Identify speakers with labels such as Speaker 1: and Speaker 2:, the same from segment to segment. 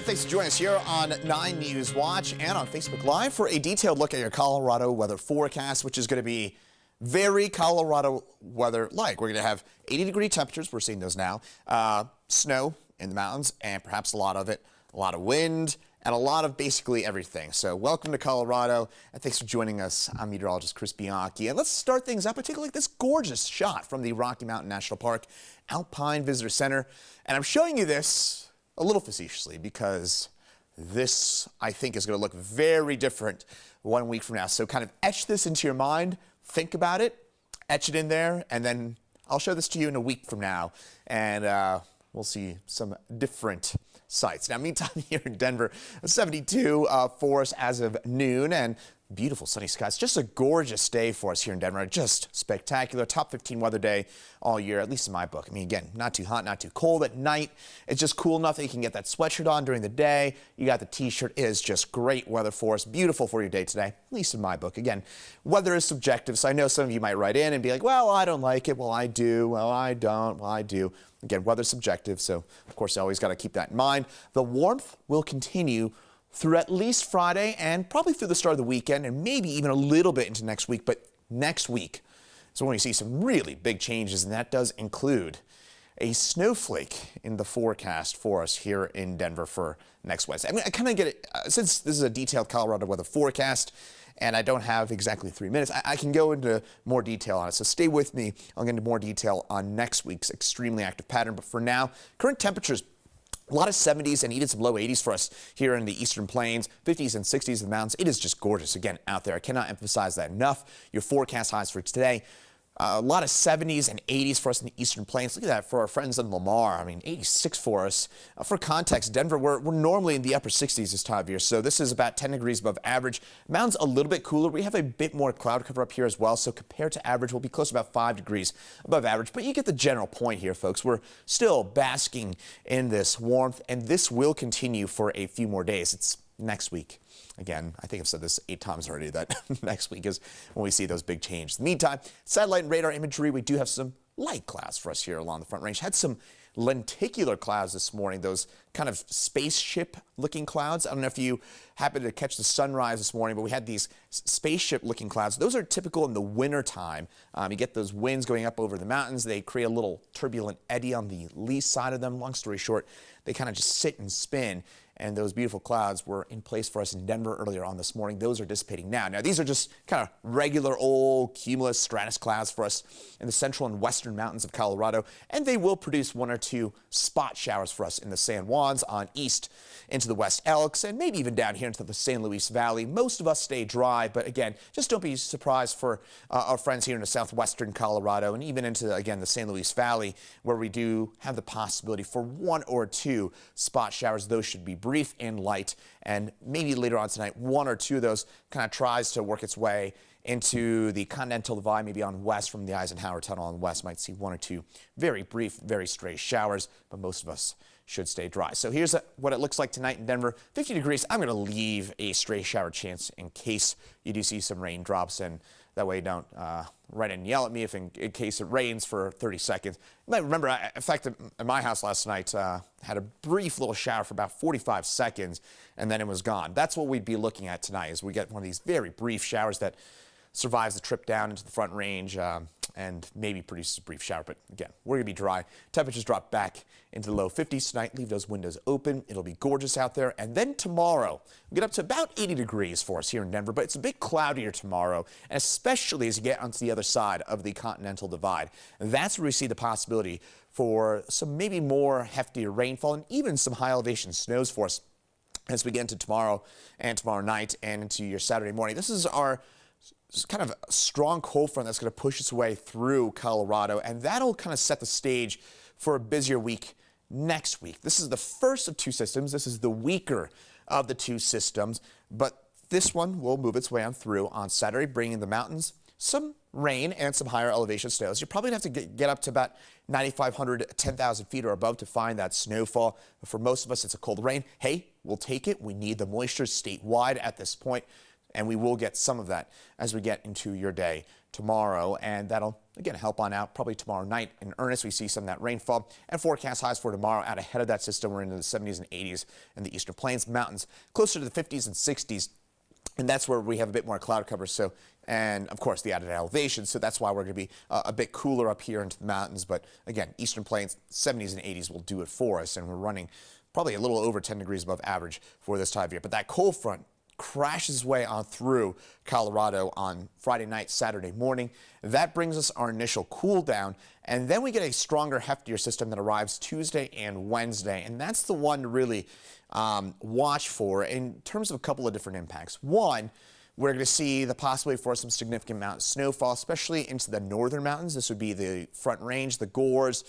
Speaker 1: and thanks for joining us here on 9 News Watch and on Facebook Live for a detailed look at your Colorado weather forecast, which is going to be very Colorado weather-like. We're going to have 80-degree temperatures. We're seeing those now. Snow in the mountains, and perhaps a lot of it, a lot of wind, and a lot of basically everything. So welcome to Colorado, and thanks for joining us. I'm meteorologist Chris Bianchi, and let's start things up by taking a look at this gorgeous shot from the Rocky Mountain National Park Alpine Visitor Center. And I'm showing you this a little facetiously because this, I think, is going to look very different 1 week from now. So kind of etch this into your mind, think about it, etch it in there, and then I'll show this to you in a week from now, and we'll see some different sights. Now, meantime, here in Denver, 72 for us as of noon, and beautiful sunny skies. Just a gorgeous day for us here in Denver. Just spectacular. Top 15 weather day all year, at least in my book. I mean, again, not too hot, not too cold at night. It's just cool enough that you can get that sweatshirt on during the day. You got the t-shirt. It is just great weather for us. Beautiful for your day today, at least in my book. Again, weather is subjective, so I know some of you might write in and be like, well, I don't like it. Well, I do. Well, I don't. Well, I do. Again, weather's subjective, so of course, you always got to keep that in mind. The warmth will continue through at least Friday and probably through the start of the weekend and maybe even a little bit into next week. But next week is when we see some really big changes, and that does include a snowflake in the forecast for us here in Denver for next Wednesday. I mean, I kind of get it, since this is a detailed Colorado weather forecast and I don't have exactly 3 minutes, I can go into more detail on it. So stay with me. I'll get into more detail on next week's extremely active pattern. But for now, current temperatures, a lot of 70s and even some low 80s for us here in the eastern plains, 50s and 60s in the mountains. It is just gorgeous, again, out there. I cannot emphasize that enough. Your forecast highs for today, a lot of 70s and 80s for us in the eastern plains. Look at that for our friends in Lamar. I mean, 86 for us. For context, Denver, we're normally in the upper 60s this time of year, so this is about 10 degrees above average. Mountains a little bit cooler. We have a bit more cloud cover up here as well, so compared to average, we'll be close to about 5 degrees above average. But you get the general point here, folks. We're still basking in this warmth, and this will continue for a few more days. It's next week. Again, I think I've said this 8 times already, that next week is when we see those big changes. In the meantime, satellite and radar imagery, we do have some light clouds for us here along the Front Range. Had some lenticular clouds this morning, those kind of spaceship-looking clouds. I don't know if you happened to catch the sunrise this morning, but we had these spaceship-looking clouds. Those are typical in the wintertime. You get those winds going up over the mountains. They create a little turbulent eddy on the lee side of them. Long story short, they kind of just sit and spin. And those beautiful clouds were in place for us in Denver earlier on this morning. Those are dissipating now. Now, these are just kind of regular old cumulus stratus clouds for us in the central and western mountains of Colorado, and they will produce 1 or 2 spot showers for us in the San Juans on east into the West Elks, and maybe even down here into the San Luis Valley. Most of us stay dry, but again, just don't be surprised for our friends here in the southwestern Colorado and even into, again, the San Luis Valley, where we do have the possibility for 1 or 2 spot showers. Those should be brief and light, and maybe later on tonight, 1 or 2 of those kind of tries to work its way into the Continental Divide, maybe on west from the Eisenhower Tunnel on the west. Might see 1 or 2 very brief, very stray showers, but most of us should stay dry. So here's what it looks like tonight in Denver. 50 degrees. I'm going to leave a stray shower chance in case you do see some raindrops, and that way you don't write and yell at me if in case it rains for 30 seconds. You might remember, in fact, at my house last night, had a brief little shower for about 45 seconds, and then it was gone. That's what we'd be looking at tonight, is we get one of these very brief showers that survives the trip down into the Front Range and maybe produces a brief shower. But again, we're going to be dry. Temperatures drop back into the low 50s tonight. Leave those windows open. It'll be gorgeous out there. And then tomorrow, we'll get up to about 80 degrees for us here in Denver. But it's a bit cloudier tomorrow, and especially as you get onto the other side of the Continental Divide. And that's where we see the possibility for some maybe more heftier rainfall and even some high elevation snows for us as we get into tomorrow and tomorrow night and into your Saturday morning. This is our kind of strong cold front that's going to push its way through Colorado, and that'll kind of set the stage for a busier week next week. This is the first of 2 systems. This is the weaker of the 2 systems, but this one will move its way on through on Saturday, bringing the mountains some rain and some higher elevation snows. You're probably going to have to get up to about 9,500, 10,000 feet or above to find that snowfall. But for most of us, it's a cold rain. Hey, we'll take it. We need the moisture statewide at this point, and we will get some of that as we get into your day tomorrow, and that'll again help on out. Probably tomorrow night in earnest, we see some of that rainfall, and forecast highs for tomorrow out ahead of that system. We're into the 70s and 80s in the eastern plains, mountains closer to the 50s and 60s. And that's where we have a bit more cloud cover. So, and of course the added elevation. So that's why we're going to be a bit cooler up here into the mountains. But again, eastern plains, 70s and 80s will do it for us. And we're running probably a little over 10 degrees above average for this time of year. But that cold front crashes its way on through Colorado on Friday night, Saturday morning. That brings us our initial cool down. And then we get a stronger, heftier system that arrives Tuesday and Wednesday. And that's the one to really watch for in terms of a couple of different impacts. One, we're going to see the possibility for some significant amount of snowfall, especially into the northern mountains. This would be the Front Range, the Gores,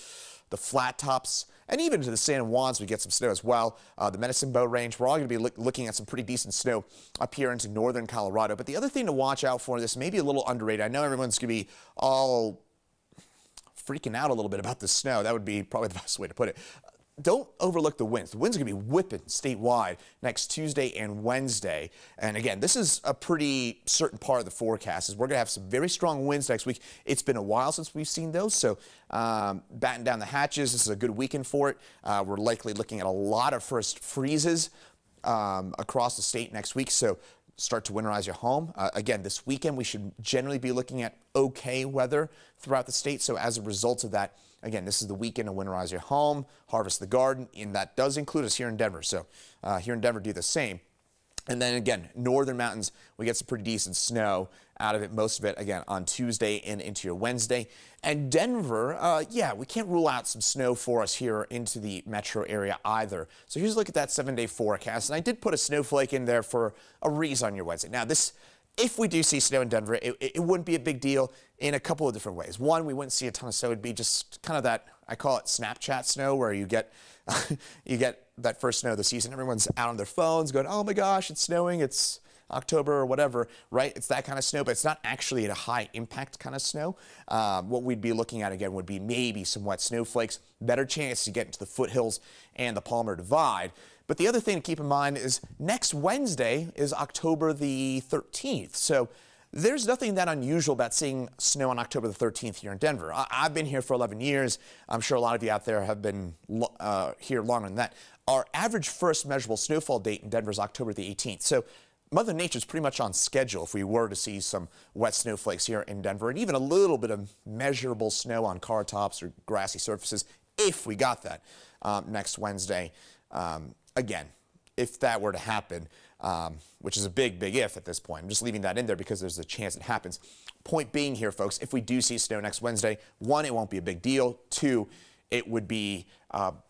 Speaker 1: the Flat Tops, and even to the San Juans, we get some snow as well. The Medicine Bow Range, we're all going to be looking at some pretty decent snow up here into northern Colorado. But the other thing to watch out for, this may be a little underrated. I know everyone's going to be all freaking out a little bit about the snow. That would be probably the best way to put it. Don't overlook the winds. The winds are going to be whipping statewide next Tuesday and Wednesday. And again, this is a pretty certain part of the forecast. Is we're going to have some very strong winds next week. It's been a while since we've seen those, so batten down the hatches. This is a good weekend for it. We're likely looking at a lot of first freezes across the state next week, so start to winterize your home. Again, this weekend we should generally be looking at okay weather throughout the state, so as a result of that, again, this is the weekend to winterize your home, harvest the garden, and that does include us here in Denver. So here in Denver, do the same. And then again, northern mountains, we get some pretty decent snow out of it, most of it, again, on Tuesday and into your Wednesday. And Denver, yeah, we can't rule out some snow for us here into the metro area either. So here's a look at that 7-day forecast. And I did put a snowflake in there for a reason on your Wednesday. Now, this, if we do see snow in Denver, it wouldn't be a big deal in a couple of different ways. One, we wouldn't see a ton of snow. It'd be just kind of that, I call it Snapchat snow, where you get you get that first snow of the season. Everyone's out on their phones going, oh my gosh, it's snowing, it's October or whatever, right? It's that kind of snow, but it's not actually a high impact kind of snow. What we'd be looking at again would be maybe some wet snowflakes, better chance to get into the foothills and the Palmer Divide. But the other thing to keep in mind is next Wednesday is October the 13th. So there's nothing that unusual about seeing snow on October the 13th here in Denver. I've been here for 11 years. I'm sure a lot of you out there have been here longer than that. Our average first measurable snowfall date in Denver is October the 18th. So Mother Nature's pretty much on schedule if we were to see some wet snowflakes here in Denver, and even a little bit of measurable snow on car tops or grassy surfaces if we got that next Wednesday. Again, if that were to happen, which is a big, big if at this point. I'm just leaving that in there because there's a chance it happens. Point being here, folks, if we do see snow next Wednesday, one, it won't be a big deal. Two, it would be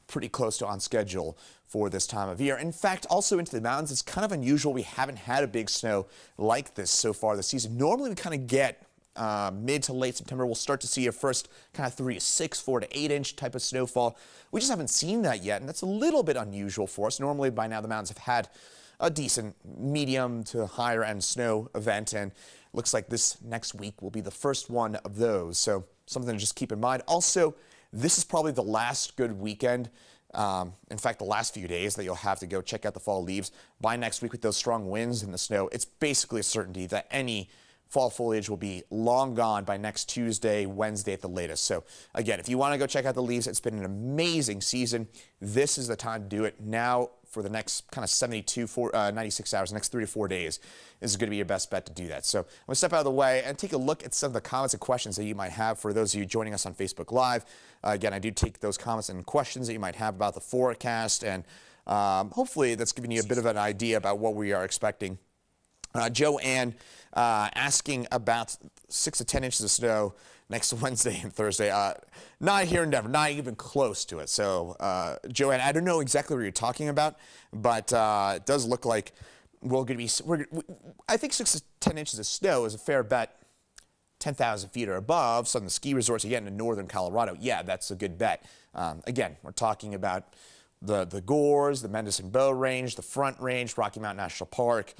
Speaker 1: pretty close to on schedule for this time of year. In fact, also into the mountains, it's kind of unusual. We haven't had a big snow like this so far this season. Normally, we kind of get mid to late September, we'll start to see a first kind of 3 to 6, 4 to 8 inch type of snowfall. We just haven't seen that yet, and that's a little bit unusual for us. Normally, by now, the mountains have had a decent medium to higher end snow event, and looks like this next week will be the first one of those. So something to just keep in mind. Also, this is probably the last good weekend, in fact, the last few days that you'll have to go check out the fall leaves. By next week with those strong winds and the snow, it's basically a certainty that any fall foliage will be long gone by next Tuesday, Wednesday at the latest. So again, if you want to go check out the leaves, it's been an amazing season. This is the time to do it. Now for the next kind of 96 hours, the next 3 to 4 days, is going to be your best bet to do that. So I'm going to step out of the way and take a look at some of the comments and questions that you might have for those of you joining us on Facebook Live. Again, I do take those comments and questions that you might have about the forecast, and hopefully that's giving you a bit of an idea about what we are expecting. Joanne asking about 6 to 10 inches of snow next Wednesday and Thursday. Not here in Denver, not even close to it. So, Joanne, I don't know exactly what you're talking about, but it does look like we're going to be. I think 6 to 10 inches of snow is a fair bet. 10,000 feet or above, some of the ski resorts, again, in northern Colorado. Yeah, that's a good bet. Again, we're talking about the Gores, the Medicine Bow Range, the Front Range, Rocky Mountain National Park,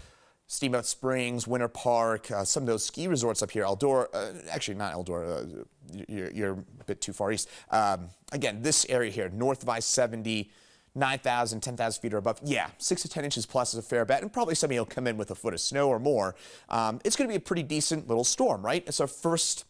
Speaker 1: Steamboat Springs, Winter Park, some of those ski resorts up here, Eldora, actually not Eldora, you're a bit too far east. Again, this area here, north of I-70 9,000, 10,000 feet or above, yeah, 6 to 10 inches plus is a fair bet, and probably somebody will come in with a foot of snow or more. It's going to be a pretty decent little storm, right? It's our first,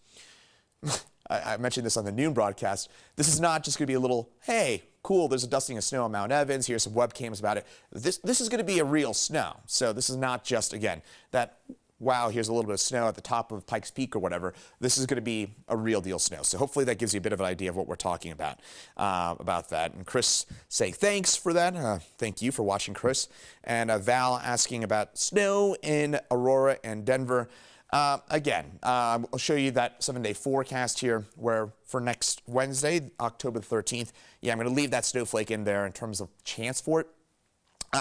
Speaker 1: I mentioned this on the noon broadcast, this is not just going to be a little, hey, cool, there's a dusting of snow on Mount Evans, here's some webcams about it. This is going to be a real snow. So this is not just, again, that, wow, here's a little bit of snow at the top of Pikes Peak or whatever. This is going to be a real deal snow. So hopefully that gives you a bit of an idea of what we're talking about that. And Chris saying thanks for that. Thank you for watching, Chris. And Val asking about snow in Aurora and Denver. Again, I'll show you that 7-day forecast here where for next Wednesday, October 13th, yeah, I'm going to leave that snowflake in there in terms of chance for it.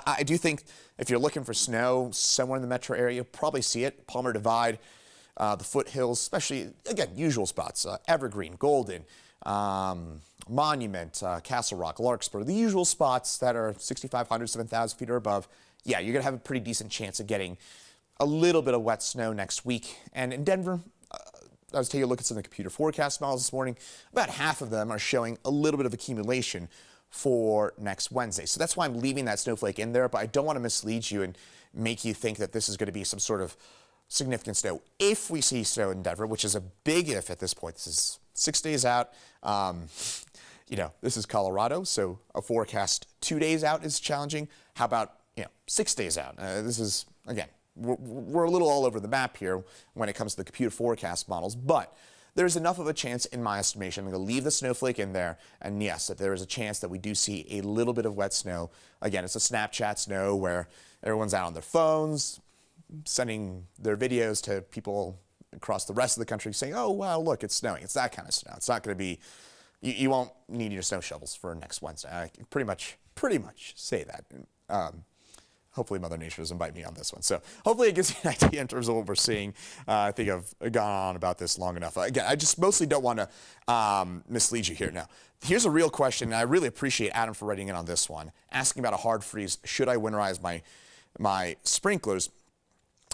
Speaker 1: I do think if you're looking for snow somewhere in the metro area, you'll probably see it. Palmer Divide, the foothills, especially, again, usual spots, Evergreen, Golden, Monument, Castle Rock, Larkspur, the usual spots that are 6,500, 7,000 feet or above. Yeah, you're going to have a pretty decent chance of getting a little bit of wet snow next week. And in Denver, I was taking a look at some of the computer forecast models this morning. About half of them are showing a little bit of accumulation for next Wednesday. So that's why I'm leaving that snowflake in there, but I don't want to mislead you and make you think that this is going to be some sort of significant snow. If we see snow in Denver, which is a big if at this point, this is 6 days out. You know, this is Colorado, so a forecast 2 days out is challenging. How about, 6 days out? This is, again, we're a little all over the map here when it comes to the computer forecast models, but there's enough of a chance, in my estimation, I'm going to leave the snowflake in there, and yes, that there is a chance that we do see a little bit of wet snow. Again, it's a Snapchat snow where everyone's out on their phones, sending their videos to people across the rest of the country saying, oh, wow, look, it's snowing. It's that kind of snow. It's not going to be, you won't need your snow shovels for next Wednesday. I can pretty much say that. Hopefully Mother Nature doesn't bite me on this one. So hopefully it gives you an idea in terms of what we're seeing. I think I've gone on about this long enough. Again, I just mostly don't want to mislead you here. Now, here's a real question, and I really appreciate Adam for writing in on this one, asking about a hard freeze. Should I winterize my sprinklers?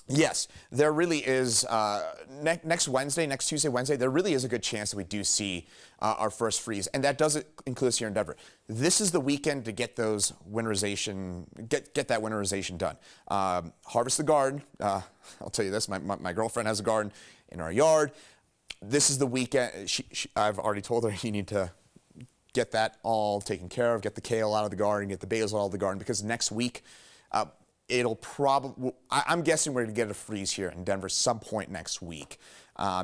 Speaker 1: Yes, there really is, next Wednesday, next Tuesday, Wednesday, there really is a good chance that we do see our first freeze, and that doesn't include us here in Denver. This is the weekend to get those winterization, get that winterization done. Harvest the garden. I'll tell you this, my girlfriend has a garden in our yard. This is the weekend. I've already told her you need to get that all taken care of, get the kale out of the garden, get the basil out of the garden, because next week, it'll probably, I'm guessing we're going to get a freeze here in Denver some point next week.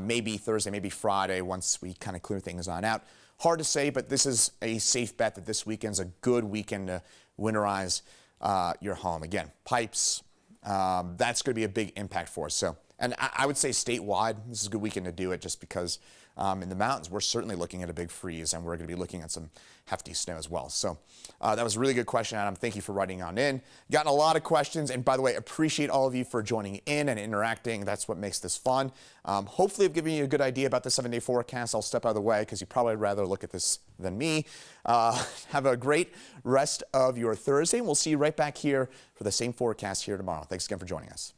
Speaker 1: Maybe Thursday, maybe Friday, once we kind of clear things on out. Hard to say, but this is a safe bet that this weekend's a good weekend to winterize your home. Again, pipes, that's going to be a big impact for us. So, and I would say statewide, this is a good weekend to do it just because in the mountains, we're certainly looking at a big freeze, and we're going to be looking at some hefty snow as well. So that was a really good question, Adam. Thank you for writing on in. Gotten a lot of questions, and by the way, appreciate all of you for joining in and interacting. That's what makes this fun. Hopefully I've given you a good idea about the 7-day forecast. I'll step out of the way because you'd probably rather look at this than me. Have a great rest of your Thursday, and we'll see you right back here for the same forecast here tomorrow. Thanks again for joining us.